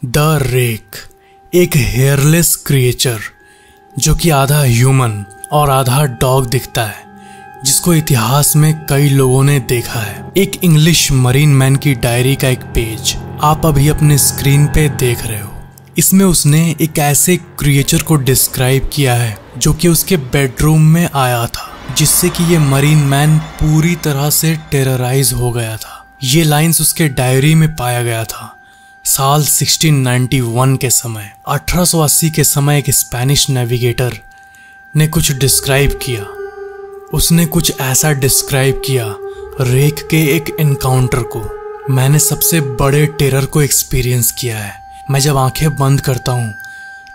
The rake एक hairless creature जो कि आधा ह्यूमन और आधा डॉग दिखता है, जिसको इतिहास में कई लोगों ने देखा है। एक इंग्लिश मरीन मैन की डायरी का एक पेज आप अभी अपने स्क्रीन पे देख रहे हो। इसमें उसने एक ऐसे क्रिएचर को डिस्क्राइब किया है जो कि उसके बेडरूम में आया था, जिससे कि ये मरीन मैन पूरी तरह से टेरराइज हो गया था। ये लाइंस उसके डायरी में पाया गया था साल 1691 के समय। 1880 के समय एक स्पेनिश नेविगेटर ने कुछ डिस्क्राइब किया। उसने कुछ ऐसा डिस्क्राइब किया रेक के एक एनकाउंटर को। मैंने सबसे बड़े टेरर को एक्सपीरियंस किया है। मैं जब आंखें बंद करता हूँ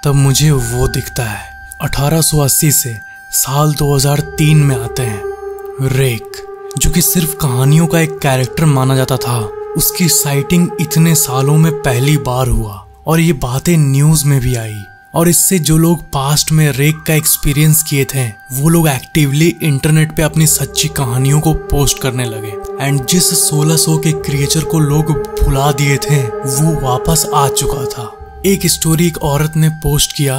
तब मुझे वो दिखता है। 1880 से साल 2003 में आते हैं। रेक जो कि सिर्फ कहानियों का एक कैरेक्टर माना जाता था, उसकी साइटिंग इतने सालों में पहली बार हुआ और ये बातें न्यूज में भी आई। और इससे जो लोग पास्ट में रेक का एक्सपीरियंस किए थे वो लोग एक्टिवली इंटरनेट पे अपनी सच्ची कहानियों को पोस्ट करने लगे। एंड जिस 1600 के क्रिएचर को लोग भुला दिए थे वो वापस आ चुका था। एक स्टोरी एक औरत ने पोस्ट किया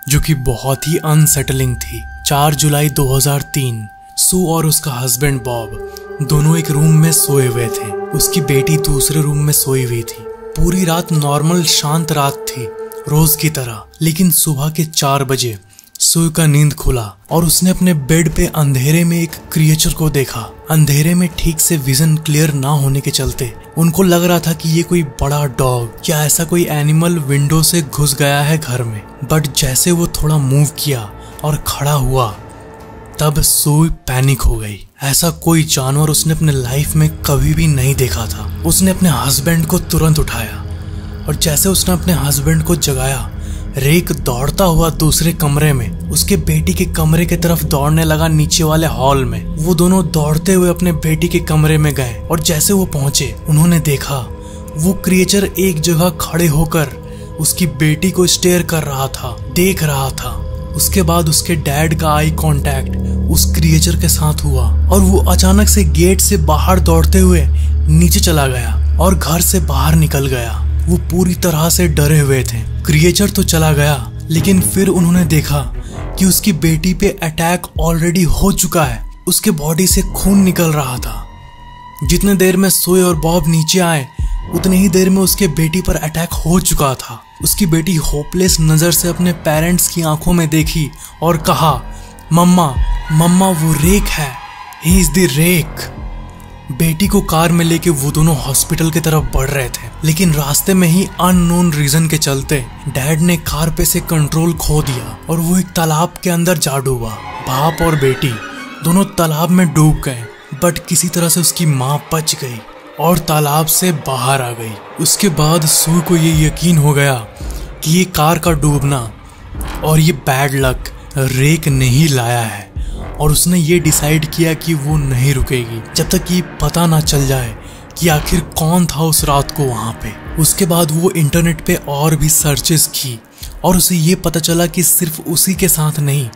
जो कि बहुत ही अनसेटलिंग थी। 4 जुलाई 2003 सू और उसका हस्बैंड बॉब दोनों एक रूम में सोए हुए थे। उसकी बेटी दूसरे रूम में सोई हुई थी। पूरी रात नॉर्मल शांत रात थी रोज की तरह, लेकिन सुबह के 4 बजे सू का नींद खुला और उसने अपने बेड पे अंधेरे में एक क्रिएचर को देखा। अंधेरे में ठीक से विजन क्लियर ना होने के चलते उनको लग रहा था कि ये कोई बड़ा डॉग या ऐसा कोई एनिमल विंडो से घुस गया है घर में। बट जैसे वो थोड़ा मूव किया और खड़ा हुआ तब सू पैनिक हो गई। ऐसा कोई जानवर उसने अपने लाइफ में कभी भी नहीं देखा था। उसने अपने हस्बैंड को तुरंत उठाया और जैसे उसने अपने हस्बैंड को जगाया, रेक दौड़ता हुआ दूसरे कमरे में उसके बेटी के कमरे की तरफ दौड़ने लगा। नीचे वाले हॉल में वो दोनों दौड़ते हुए अपने बेटी के कमरे में गए और जैसे वो पहुंचे उन्होंने देखा वो क्रिएचर एक जगह खड़े होकर उसकी बेटी को स्टेयर कर रहा था, देख रहा था। उसके बाद उसके डैड का आई कांटेक्ट उस क्रिएचर के साथ हुआ और वो अचानक से गेट से बाहर दौड़ते हुए नीचे चला गया और घर से बाहर निकल गया। वो पूरी तरह से डरे हुए थे। क्रिएचर तो चला गया, लेकिन फिर उन्होंने देखा कि उसकी बेटी पे अटैक ऑलरेडी हो चुका है। उसके बॉडी से खून निकल रहा था। जितने देर में सोए और बॉब नीचे आए उतने ही देर में उसके बेटी पर अटैक हो चुका था। उसकी बेटी होपलेस नजर से अपने पेरेंट्स की आंखों में देखी और कहा, मम्मा मम्मा वो रेक है, ही इज द रेक। बेटी को कार में लेके वो दोनों हॉस्पिटल की तरफ बढ़ रहे थे, लेकिन रास्ते में ही अननोन रीजन के चलते डैड ने कार पे से कंट्रोल खो दिया और वो एक तालाब के अंदर जा डूबा। बाप और बेटी दोनों तालाब में डूब गए, बट किसी तरह से उसकी माँ बच गई और तालाब से बाहर आ गई। उसके बाद सू को ये यकीन हो गया कि ये कार का डूबना और ये बैड लक रेक ने ही लाया है और उसने ये डिसाइड किया कि वो नहीं रुकेगी जब तक ये पता ना चल जाए कि आखिर कौन था उस रात को वहां पे। उसके बाद वो इंटरनेट पे और भी सर्चेस की और उसे ये पता चला कि सिर्फ उसी के साथ नहीं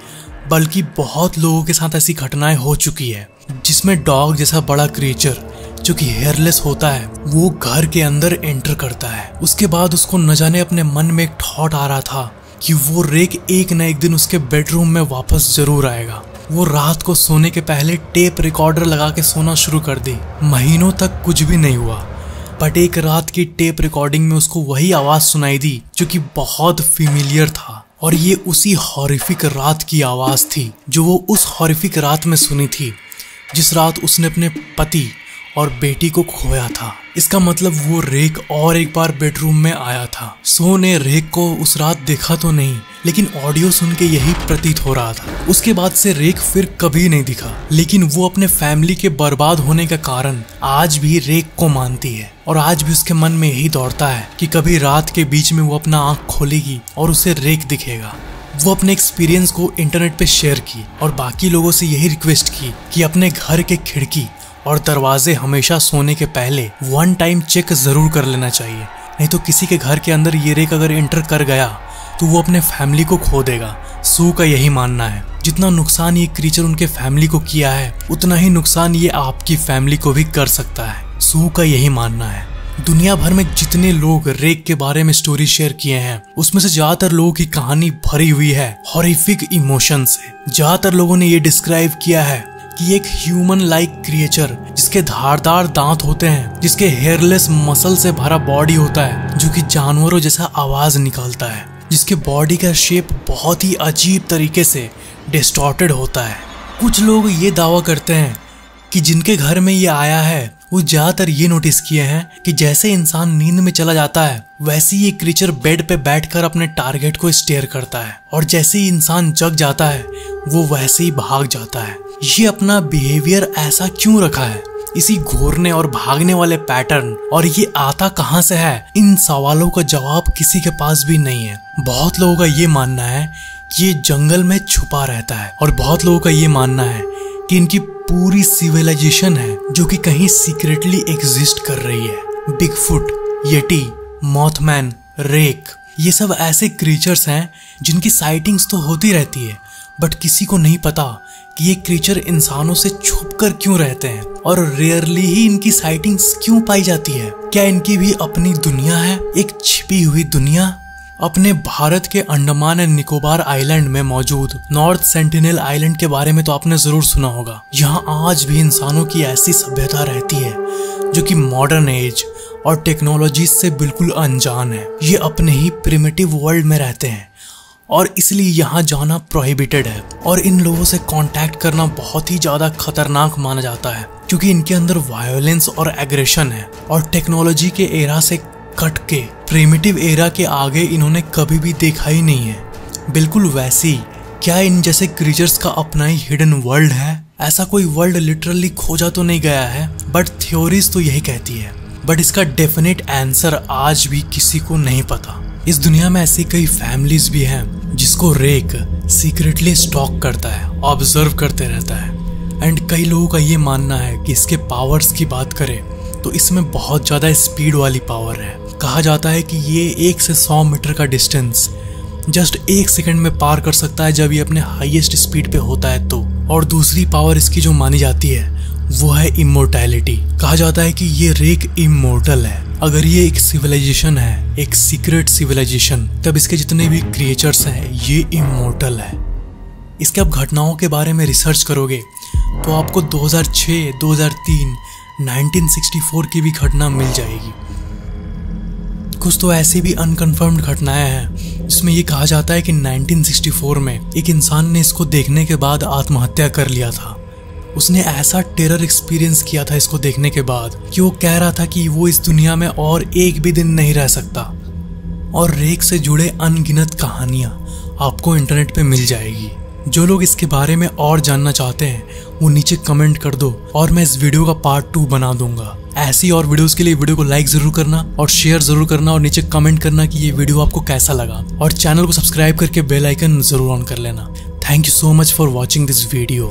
बल्कि बहुत लोगों के साथ ऐसी घटनाएं हो चुकी है जिसमें डॉग जैसा बड़ा क्रिएचर जो कि हेयरलेस होता है वो घर के अंदर एंटर करता है। उसके बाद उसको न जाने अपने मन में एक थॉट आ रहा था कि वो रेक एक न एक दिन उसके बेडरूम में वापस जरूर आएगा। वो रात को सोने के पहले टेप रिकॉर्डर लगा के सोना शुरू कर दी। महीनों तक कुछ भी नहीं हुआ, बट एक रात की टेप रिकॉर्डिंग में उसको वही आवाज सुनाई दी जो कि बहुत फेमिलियर था और ये उसी हॉरिफिक रात की आवाज थी जो वो उस हॉरिफिक रात में सुनी थी जिस रात उसने अपने पति और बेटी को खोया था। इसका मतलब वो रेक और एक बार बेडरूम में आया था। सो ने रेक को उस रात देखा तो नहीं, लेकिन ऑडियो सुन के यही प्रतीत हो रहा था। उसके बाद से रेक फिर कभी नहीं दिखा, लेकिन वो अपने फैमिली के बर्बाद होने का कारण आज भी रेक को मानती है और आज भी उसके मन में यही दौड़ता है कि कभी रात के बीच में वो अपना आंख खोलेगी और उसे रेक दिखेगा। वो अपने एक्सपीरियंस को इंटरनेट पे शेयर की और बाकी लोगों से यही रिक्वेस्ट की कि अपने घर के खिड़की और दरवाजे हमेशा सोने के पहले 1 टाइम चेक जरूर कर लेना चाहिए, नहीं तो किसी के घर के अंदर ये रेक अगर एंटर कर गया तो वो अपने फैमिली को खो देगा। सू का यही मानना है जितना नुकसान ये क्रीचर उनके फैमिली को किया है उतना ही नुकसान ये आपकी फैमिली को भी कर सकता है। सू का यही मानना है। दुनिया भर में जितने लोग रेक के बारे में स्टोरी शेयर किए हैं उसमें से ज्यादातर लोगों की कहानी भरी हुई है हॉरिफिक इमोशन से। ज्यादातर लोगों ने ये डिस्क्राइब किया है कि एक ह्यूमन लाइक क्रिएचर जिसके धारदार दांत होते हैं, जिसके हेयरलेस मसल से भरा बॉडी होता है, जो कि जानवरों जैसा आवाज निकालता है, जिसके बॉडी का शेप बहुत ही अजीब तरीके से डिस्टॉर्टेड होता है। कुछ लोग ये दावा करते हैं कि जिनके घर में ये आया है वो ज्यादातर ये नोटिस किए हैं कि जैसे इंसान नींद में चला जाता है वैसे ही ये क्रीचर बेड पे बैठकर अपने टारगेट को स्टेयर करता है, और जैसे ही इंसान जग जाता है वो वैसे ही भाग जाता है। ये अपना बिहेवियर ऐसा क्यों रखा है, इसी घूरने और भागने वाले पैटर्न, और ये आता कहाँ से है, इन सवालों का जवाब किसी के पास भी नहीं है। बहुत लोगों का ये मानना है कि ये जंगल में छुपा रहता है, और बहुत लोगों का ये मानना है कि इनकी पूरी सिविलाइजेशन है जो कि कहीं सीक्रेटली एग्जिस्ट कर रही है। बिगफुट, येटी, मॉथमैन, रेक, ये सब ऐसे क्रीचर्स हैं जिनकी साइटिंग्स तो होती रहती है, बट किसी को नहीं पता कि ये क्रीचर इंसानों से छुपकर क्यों रहते हैं और रेयरली ही इनकी साइटिंग्स क्यों पाई जाती है। क्या इनकी भी अपनी दुनिया है, एक छिपी हुई दुनिया? अपने भारत के अंडमान एंड निकोबार आइलैंड में मौजूद नॉर्थ सेंटिनल आइलैंड के बारे में तो आपने जरूर सुना होगा। यहाँ आज भी इंसानों की ऐसी सभ्यता रहती है जो कि मॉडर्न एज और टेक्नोलॉजी से बिल्कुल अनजान है। ये अपने ही प्रिमिटिव वर्ल्ड में रहते हैं और इसलिए यहाँ जाना प्रोहिबिटेड है, और इन लोगों से कांटेक्ट करना बहुत ही ज्यादा खतरनाक माना जाता है क्योंकि इनके अंदर वायोलेंस और एग्रेशन है, और टेक्नोलॉजी के एरा से कट के प्रिमिटिव एरा के आगे इन्होंने कभी भी देखा ही नहीं है। बिल्कुल वैसी क्या इन जैसे क्रीचर्स का अपना ही हिडन वर्ल्ड है? ऐसा कोई वर्ल्ड लिटरली खोजा तो नहीं गया है, बट थ्योरीज तो यही कहती है, बट इसका डेफिनेट आंसर आज भी किसी को नहीं पता। इस दुनिया में ऐसी कई फैमिलीज भी हैं जिसको रेक सीक्रेटली स्टॉक करता है, ऑब्जर्व करते रहता है, एंड कई लोगों का ये मानना है कि इसके पावर्स की बात करें तो इसमें बहुत ज्यादा स्पीड वाली पावर है। कहा जाता है कि ये 1 से 100 मीटर का डिस्टेंस जस्ट 1 सेकंड में पार कर सकता है जब ये अपने हाईएस्ट स्पीड पे होता है तो। और दूसरी पावर इसकी जो मानी जाती है वो है इमोर्टैलिटी। कहा जाता है कि ये रेक इमोर्टल है। अगर ये एक सिविलाइजेशन है, एक सीक्रेट सिविलाइजेशन, तब इसके जितने भी क्रिएचर्स हैं ये इमोर्टल है। इसके अब घटनाओं के बारे में रिसर्च करोगे तो आपको 2006, 2003, 1964 की भी घटना मिल जाएगी। कुछ तो ऐसी भी अनकन्फर्म्ड घटनाएं हैं जिसमें ये कहा जाता है कि 1964 में एक इंसान ने इसको देखने के बाद आत्महत्या कर लिया था। उसने ऐसा टेरर एक्सपीरियंस किया था इसको देखने के बाद कि वो कह रहा था कि वो इस दुनिया में और एक भी दिन नहीं रह सकता। और रेक से जुड़े अनगिनत कहानियां आपको इंटरनेट पे मिल जाएगी। जो लोग इसके बारे में और जानना चाहते हैं वो नीचे कमेंट कर दो और मैं इस वीडियो का पार्ट 2 बना दूंगा। ऐसी और वीडियोस के लिए वीडियो को लाइक जरूर करना और शेयर जरूर करना और नीचे कमेंट करना कि ये वीडियो आपको कैसा लगा, और चैनल को सब्सक्राइब करके बेल आइकन जरूर ऑन कर लेना। Thank you so much for watching this video.